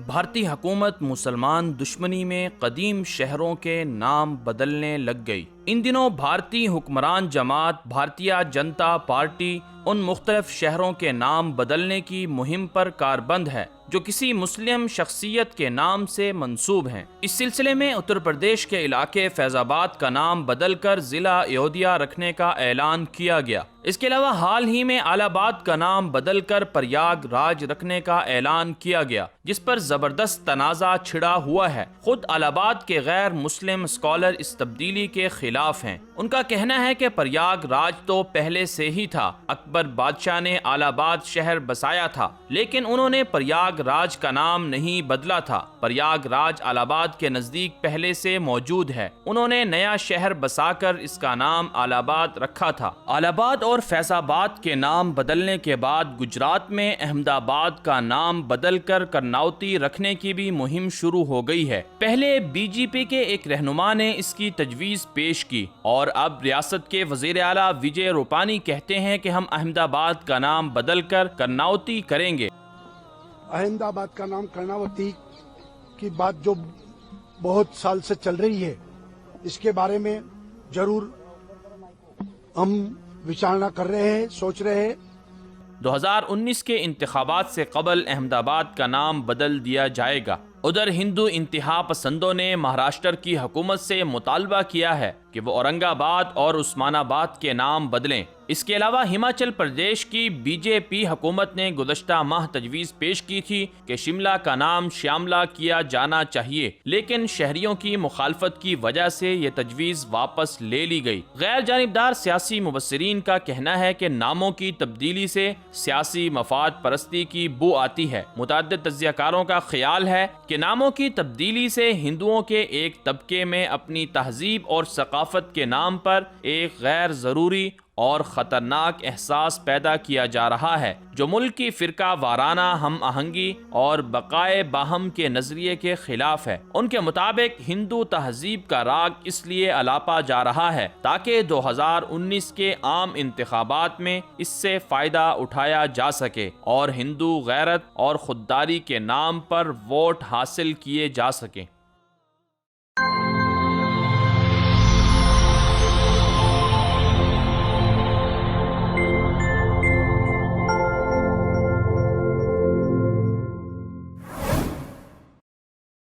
بھارتی حکومت مسلمان دشمنی میں قدیم شہروں کے نام بدلنے لگ گئی۔ ان دنوں بھارتی حکمران جماعت بھارتیہ جنتا پارٹی ان مختلف شہروں کے نام بدلنے کی مہم پر کاربند ہے جو کسی مسلم شخصیت کے نام سے منسوب ہیں۔ اس سلسلے میں اتر پردیش کے علاقے فیض آباد کا نام بدل کر ضلع ایودھیا رکھنے کا اعلان کیا گیا۔ اس کے علاوہ حال ہی میں الہ آباد کا نام بدل کر پریاگ راج رکھنے کا اعلان کیا گیا، جس پر زبردست تنازع چھڑا ہوا ہے۔ خود الہ آباد کے غیر مسلم اسکالر اس تبدیلی کے خلاف ہیں۔ ان کا کہنا ہے کہ پریاگ راج تو پہلے سے ہی تھا، اکبر بادشاہ نے الہ آباد شہر بسایا تھا، لیکن انہوں نے پریاگ راج کا نام نہیں بدلا تھا۔ پریاگ راج الہ آباد کے نزدیک پہلے سے موجود ہے، انہوں نے نیا شہر بسا کر اس کا نام الہ آباد رکھا تھا۔ الہ آباد اور فیض آباد کے نام بدلنے کے بعد گجرات میں احمد آباد کا نام بدل کر کرناوتی رکھنے کی بھی مہم شروع ہو گئی ہے۔ پہلے بی جے پی کے ایک رہنما نے اس کی تجویز پیش کی اور اب ریاست کے وزیر اعلیٰ وجے روپانی کہتے ہیں کہ ہم احمد آباد کا نام بدل کر کرناوتی کریں گے۔ احمد آباد کا نام کرناوتی کی بات جو بہت سال سے چل رہی ہے، اس کے بارے میں ضرور ہم وچارنا کر رہے ہیں، سوچ رہے ہیں۔ 2019 کے انتخابات سے قبل احمد آباد کا نام بدل دیا جائے گا۔ ادھر ہندو انتہا پسندوں نے مہاراشٹر کی حکومت سے مطالبہ کیا ہے کہ وہ اورنگ آباد اور عثمان آباد کے نام بدلیں۔ اس کے علاوہ ہماچل پردیش کی بی جے پی حکومت نے گزشتہ ماہ تجویز پیش کی تھی کہ شملہ کا نام شیاملہ کیا جانا چاہیے، لیکن شہریوں کی مخالفت کی وجہ سے یہ تجویز واپس لے لی گئی۔ غیر جانبدار سیاسی مبصرین کا کہنا ہے کہ ناموں کی تبدیلی سے سیاسی مفاد پرستی کی بو آتی ہے۔ متعدد تجزیہ کاروں کا خیال ہے کہ ناموں کی تبدیلی سے ہندوؤں کے ایک طبقے میں اپنی تہذیب اور ثقافت کے نام پر ایک غیر ضروری اور خطرناک احساس پیدا کیا جا رہا ہے، جو ملک کی فرقہ وارانہ ہم آہنگی اور بقائے باہم کے نظریے کے خلاف ہے۔ ان کے مطابق ہندو تہذیب کا راگ اس لیے الاپا جا رہا ہے تاکہ 2019 کے عام انتخابات میں اس سے فائدہ اٹھایا جا سکے اور ہندو غیرت اور خودداری کے نام پر ووٹ حاصل کیے جا سکیں۔